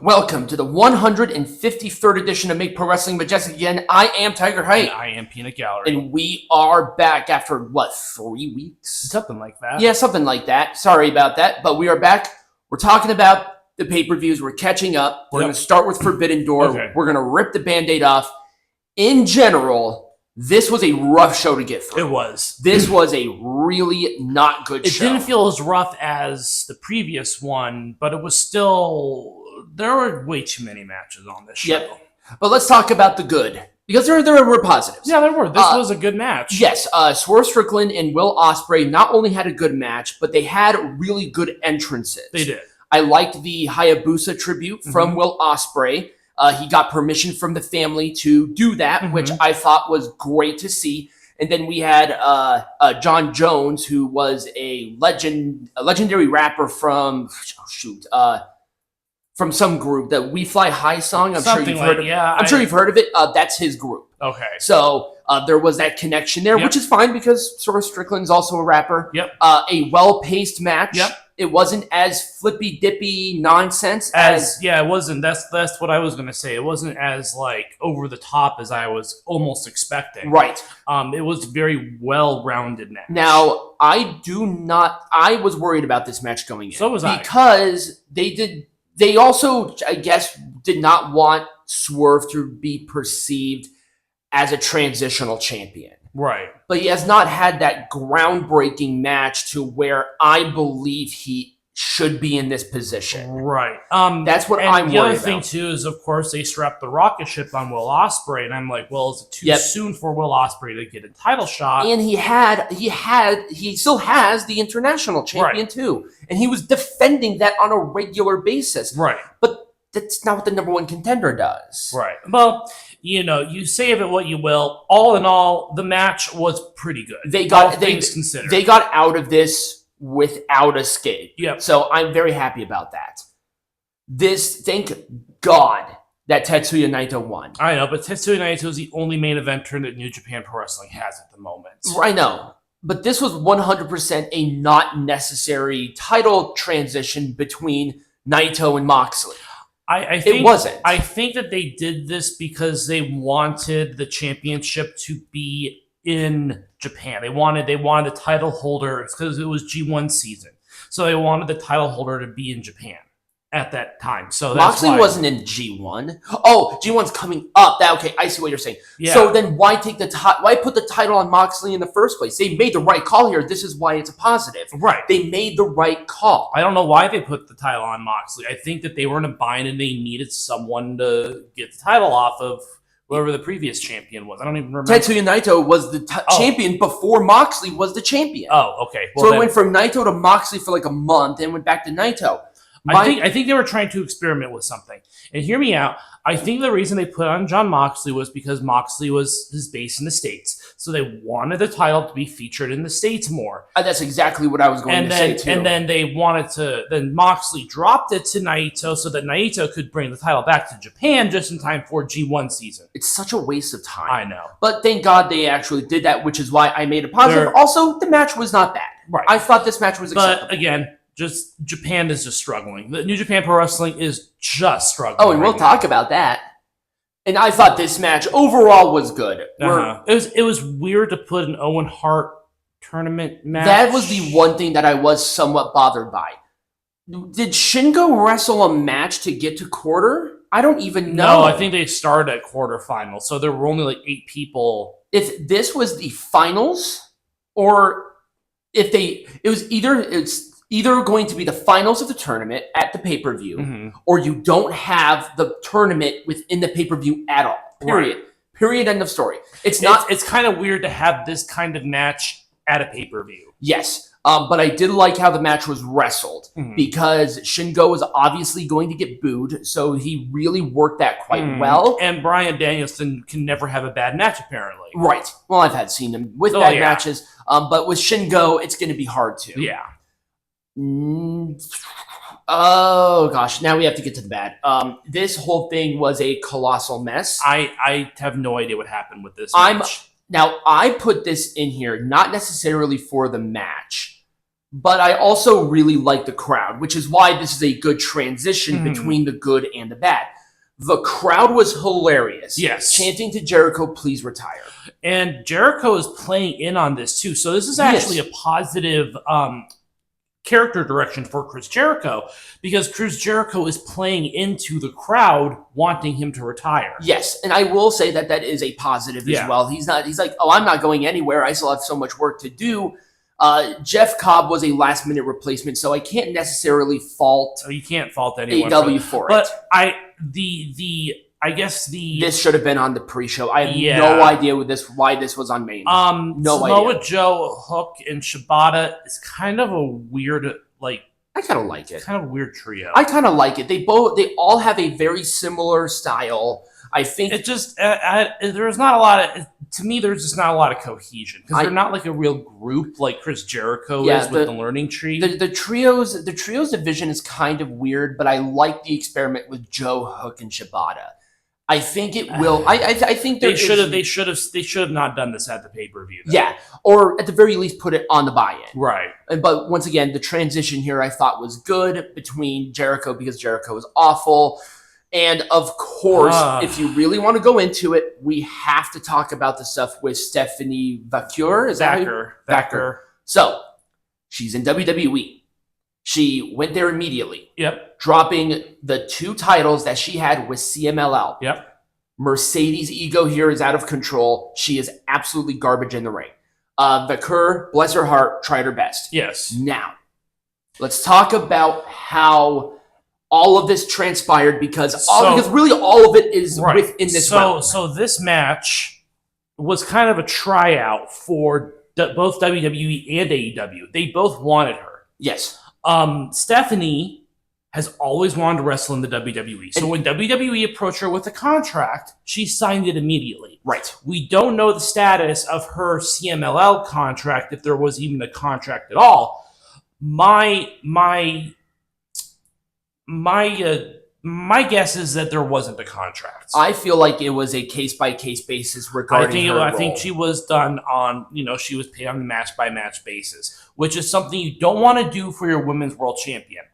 Welcome to the 153rd edition of Make Pro Wrestling Majestic again. I am Tiger Height. And I am Peanut Gallery. And we are back after, 3 weeks? Something like that. Yeah, something like that. Sorry about that, but we are back. We're talking about the pay-per-views. We're catching up. We're going to start with Forbidden Door. Okay. We're going to rip the Band-Aid off. In general, this was a rough show to get through. It was. This was a really not good show. It didn't feel as rough as the previous one, but it was still... There were way too many matches on this show. Yep. But let's talk about the good. Because there were positives. Yeah, there were. This was a good match. Yes. Swerve, Strickland and Will Ospreay not only had a good match, but they had really good entrances. They did. I liked the Hayabusa tribute from Will Ospreay. He got permission from the family to do that, which I thought was great to see. And then we had John Jones, who was a legendary rapper from some group, that We Fly High song. I'm sure you've heard of it. Yeah, I'm sure you've heard of it. That's his group. Okay. So there was that connection there, which is fine because Swerve Strickland's also a rapper. Yep. A well-paced match. Yep. It wasn't as flippy-dippy nonsense as... Yeah, it wasn't. That's what I was going to say. It wasn't as, over the top as I was almost expecting. Right. It was very well-rounded match. Now, I was worried about this match going in. So was I. Because they also, I guess, did not want Swerve to be perceived as a transitional champion. Right. But he has not had that groundbreaking match to where I believe he should be in this position. Right. That's what I'm worried about. The other thing, too, is, of course, they strapped the rocket ship on Will Ospreay, and I'm like, well, is it too soon for Will Ospreay to get a title shot? And he still has the international champion, too. And he was defending that on a regular basis. Right. But that's not what the number one contender does. Right. Well, you say of it what you will. All in all, the match was pretty good. They got out of this without escape. Yep. So I'm very happy about that. Thank God that Tetsuya Naito won. I know, but Tetsuya Naito is the only main eventer that New Japan Pro Wrestling has at the moment. I know. But this was 100% a not necessary title transition between Naito and Moxley. I think it wasn't. I think that they did this because they wanted the championship to be in Japan. They wanted the title holder, because it was G1 season. So they wanted the title holder to be in Japan at that time. So that's Moxley wasn't in G1. Oh, G1's coming up. Okay, I see what you're saying. Yeah. So then why put the title on Moxley in the first place? They made the right call here. This is why it's a positive. Right. They made the right call. I don't know why they put the title on Moxley. I think that they were in a bind and they needed someone to get the title off of whoever the previous champion was. I don't even remember. Tetsuya Naito was the champion before Moxley was the champion. Oh, okay. Well, so it went from Naito to Moxley for a month and went back to Naito. I think they were trying to experiment with something. And hear me out. I think the reason they put on John Moxley was because Moxley was his base in the States. So they wanted the title to be featured in the States more. That's exactly what I was going to say, too. And then they wanted to... Then Moxley dropped it to Naito so that Naito could bring the title back to Japan just in time for G1 season. It's such a waste of time. I know. But thank God they actually did that, which is why I made it positive. Also, the match was not bad. Right. I thought this match was acceptable. But again... Japan is just struggling. The New Japan Pro Wrestling is just struggling. Oh, and we'll talk about that. And I thought this match overall was good. It was weird to put an Owen Hart tournament match. That was the one thing that I was somewhat bothered by. Did Shingo wrestle a match to get to quarter? I don't even know. No, I think they started at quarterfinals, so there were only 8 people. If this was the finals, or if it's either going to be the finals of the tournament at the pay-per-view, or you don't have the tournament within the pay-per-view at all. Period. Right. Period. End of story. It's kind of weird to have this kind of match at a pay-per-view. Yes. But I did like how the match was wrestled because Shingo was obviously going to get booed, so he really worked that quite well. And Bryan Danielson can never have a bad match, apparently. Right. Well, I've seen him with bad matches, but with Shingo, it's going to be hard to. Yeah. Oh gosh, now we have to get to the bad. This whole thing was a colossal mess. I have no idea what happened with this match. Now I put this in here not necessarily for the match, but I also really like the crowd, which is why this is a good transition between the good and the bad. The crowd was hilarious. Yes. Chanting to Jericho, please retire. And Jericho is playing in on this too. So this is actually a positive character direction for Chris Jericho, because Chris Jericho is playing into the crowd wanting him to retire. Yes, and I will say that that is a positive as well. He's like, oh, I'm not going anywhere. I still have so much work to do. Jeff Cobb was a last-minute replacement, so I can't necessarily fault. You can't fault anyone AEW for it. But I guess this should have been on the pre-show. I have no idea why this was on main. No Samoa idea. Joe, Hook, and Shibata is kind of a weird, I kind of like it. Kind of a weird trio. I kind of like it. They all have a very similar style. I think it just there's not a lot of, to me, there's just not a lot of cohesion, because they're not like a real group like Chris Jericho is with the Learning Tree. The trios division is kind of weird, but I like the experiment with Joe, Hook, and Shibata. I think it will. I think they should have not done this at the pay-per-view. Yeah, or at the very least put it on the buy-in. Right. But once again, the transition here I thought was good between Jericho, because Jericho is awful. And of course, if you really want to go into it, we have to talk about the stuff with Stephanie Vaquer. Is that Vaquer. So she's in WWE. She went there immediately. Yep. Dropping the 2 titles that she had with CMLL. Yep. Mercedes' ego here is out of control. She is absolutely garbage in the ring. Vaquer, bless her heart, tried her best. Yes. Now, let's talk about how all of this transpired, because really all of it is within this realm. So this match was kind of a tryout for both WWE and AEW. They both wanted her. Yes. Stephanie has always wanted to wrestle in the WWE. So when WWE approached her with a contract, she signed it immediately. Right. We don't know the status of her CMLL contract, if there was even a contract at all. My guess is that there wasn't a contract. I feel like it was a case-by-case basis regarding her role. I think she was done on, she was paid on a match-by-match basis, which is something you don't want to do for your women's world champion.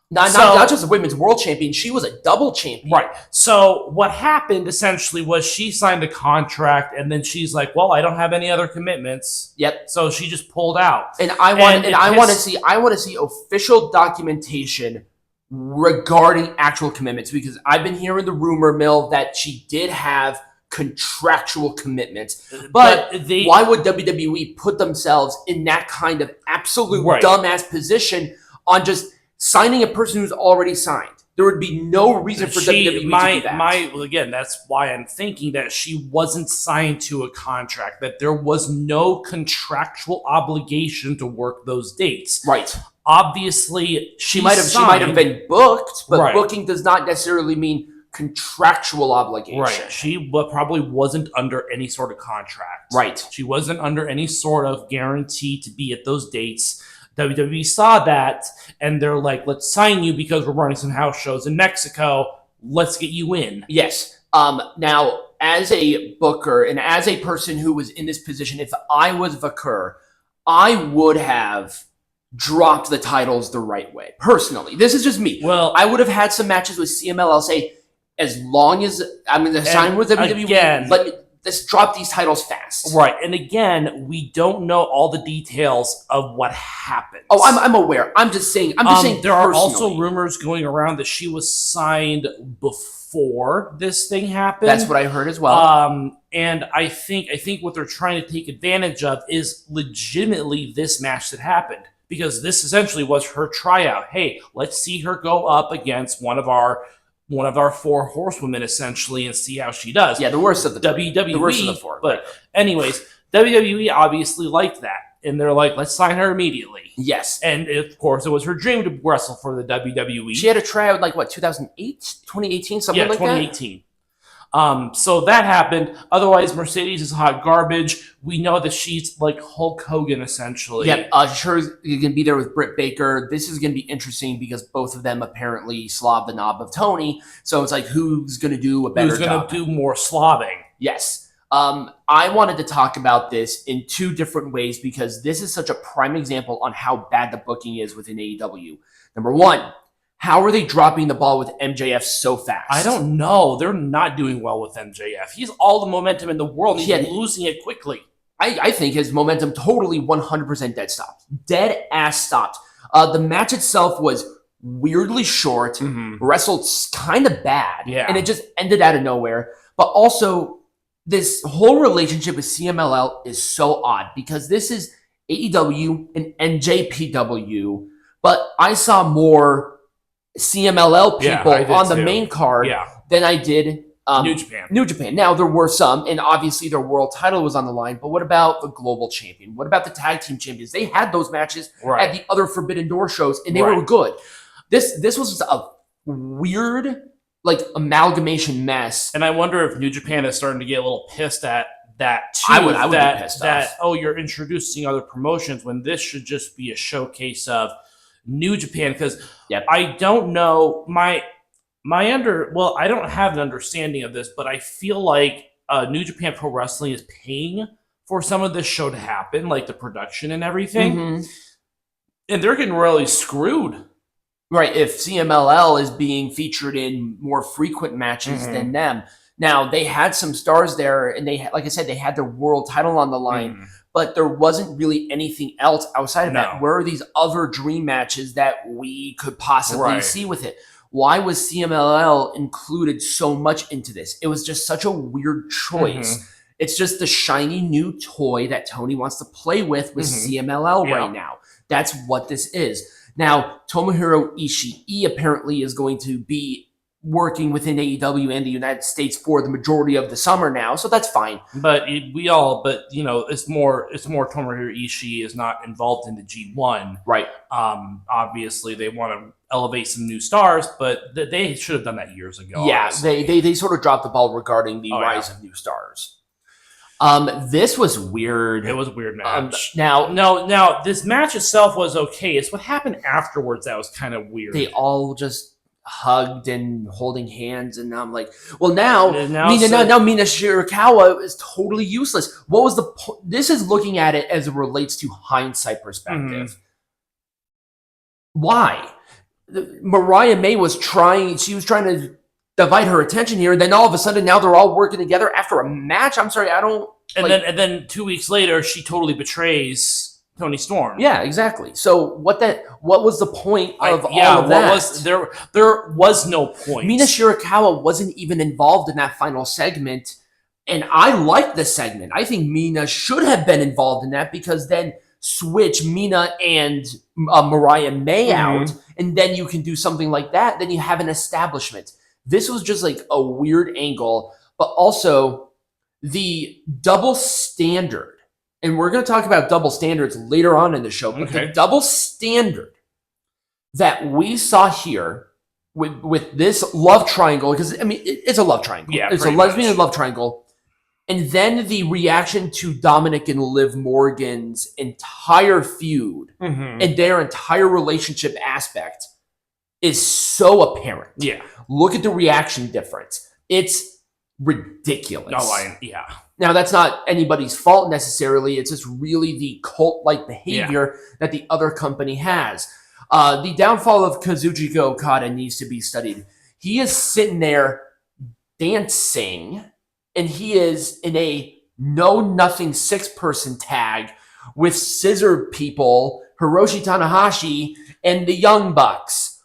Not just a women's world champion, she was a double champion. Right. So what happened essentially was she signed a contract, and then she's like, well, I don't have any other commitments. Yep. So she just pulled out. And I want to see official documentation regarding actual commitments, because I've been hearing the rumor mill that she did have contractual commitments, but why would WWE put themselves in that kind of absolute dumbass position on just signing a person who's already signed? There would be no reason for WWE to do that. Again, that's why I'm thinking that she wasn't signed to a contract, that there was no contractual obligation to work those dates. Right. Obviously, she might have been booked, but booking does not necessarily mean contractual obligation. Right. She probably wasn't under any sort of contract. Right. She wasn't under any sort of guarantee to be at those dates. WWE saw that, and they're like, let's sign you because we're running some house shows in Mexico. Let's get you in. Yes. Now, as a booker and as a person who was in this position, if I was Vaquer, I would have dropped the titles the right way. Personally, this is just me. Well, I would have had some matches with CMLL say, as long as I'm going to sign with WWE, let's drop these titles fast. Right. And again, we don't know all the details of what happened. Oh, I'm aware. I'm just saying there are also rumors going around that she was signed before this thing happened. That's what I heard as well. And I think what they're trying to take advantage of is legitimately this match that happened, because this essentially was her tryout. Hey, let's see her go up against one of our 4 horsewomen, essentially, and see how she does. Yeah, the worst of the WWE. The worst of the 4. But anyways, WWE obviously liked that. And they're like, let's sign her immediately. Yes. And of course, it was her dream to wrestle for the WWE. She had a tryout 2008? 2018? Something like 2018. So that happened. Otherwise, Mercedes is hot garbage. We know that she's like Hulk Hogan, essentially. Yep. Sure, you're going to be there with Britt Baker. This is going to be interesting because both of them apparently slob the knob of Toni. So it's like, who's going to do a better job? Who's going to do more slobbing? Yes. I wanted to talk about this in two different ways because this is such a prime example on how bad the booking is within AEW. Number one, how are they dropping the ball with MJF so fast? I don't know. They're not doing well with MJF. He's all the momentum in the world. He's losing it quickly. I think his momentum totally 100% dead stopped. Dead ass stopped. The match itself was weirdly short, wrestled kind of bad, and it just ended out of nowhere. But also, this whole relationship with CMLL is so odd because this is AEW and NJPW, but I saw more CMLL people on the main card than I did New Japan. Now, there were some, and obviously their world title was on the line, but what about the global champion? What about the tag team champions? They had those matches at the other Forbidden Door shows, and they were good. This was a weird, amalgamation mess. And I wonder if New Japan is starting to get a little pissed at that too. I would be pissed off. You're introducing other promotions when this should just be a showcase of New Japan. Because I don't know I don't have an understanding of this, but I feel like New Japan Pro Wrestling is paying for some of this show to happen, like the production and everything. And they're getting really screwed. Right, if CMLL is being featured in more frequent matches than them. Now, they had some stars there, and they, like I said, they had their world title on the line, but there wasn't really anything else outside of that. Where are these other dream matches that we could possibly see with it? Why was CMLL included so much into this? It was just such a weird choice. It's just the shiny new toy that Tony wants to play with CMLL right now. That's what this is. Now, Tomohiro Ishii apparently is going to be working within AEW and the United States for the majority of the summer now, so that's fine. But it's more Tomohiro Ishii is not involved in the G1. Right. Obviously, they want to elevate some new stars, but they should have done that years ago. Yeah, they sort of dropped the ball regarding the rise of new stars. This was weird. It was a weird match. Now, this match itself was okay. It's what happened afterwards that was kind of weird. They all just hugged and holding hands, and I'm like, well, now Mina Shirakawa is totally useless. What was the point? This is looking at it as it relates to hindsight perspective. Why? Mariah May was trying to divide her attention here, and then all of a sudden now they're all working together after a match. I'm sorry, I don't. And then 2 weeks later, she totally betrays Toni Storm. Yeah, exactly. So what was the point of all of that? There was no point. Mina Shirakawa wasn't even involved in that final segment, and I liked the segment. I think Mina should have been involved in that because then switch Mina and Mariah May out, and then you can do something like that. Then you have an establishment. This was just like a weird angle, but also the double standard. And we're going to talk about double standards later on in the show. But the double standard that we saw here with this love triangle, because, I mean, it's a love triangle. Yeah, it's a lesbian love triangle. And then the reaction to Dominic and Liv Morgan's entire feud and their entire relationship aspect is so apparent. Yeah. Look at the reaction difference. It's ridiculous. Yeah. Now, that's not anybody's fault necessarily. It's just really the cult-like behavior that the other company has. The downfall of Kazuchika Okada needs to be studied. He is sitting there dancing, and he is in a know-nothing six-person tag with scissor people, Hiroshi Tanahashi, and the Young Bucks.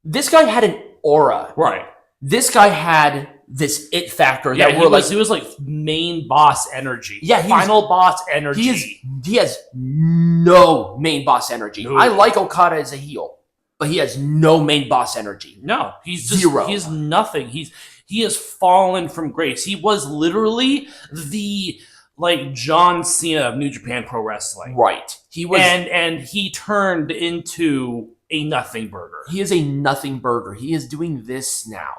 This guy had an aura. Right. This guy had this it factor. Yeah, he was like main boss energy. Yeah, final boss energy. He has no main boss energy. No. I like Okada as a heel, but he has no main boss energy. No, he's just zero. He's nothing. He has fallen from grace. He was literally the John Cena of New Japan Pro Wrestling. Right. He was, and he turned into a nothing burger. He is a nothing burger. He is doing this now.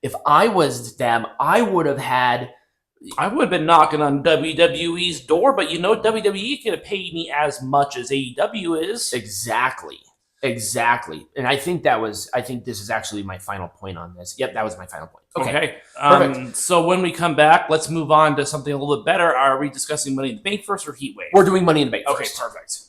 If I was them, I would have been knocking on WWE's door, but WWE could have paid me as much as AEW is. Exactly. Exactly. And I think this is actually my final point on this. Yep, that was my final point. Okay. Perfect. So when we come back, let's move on to something a little bit better. Are we discussing Money in the Bank first or Heatwave? We're doing Money in the Bank Okay, first. perfect.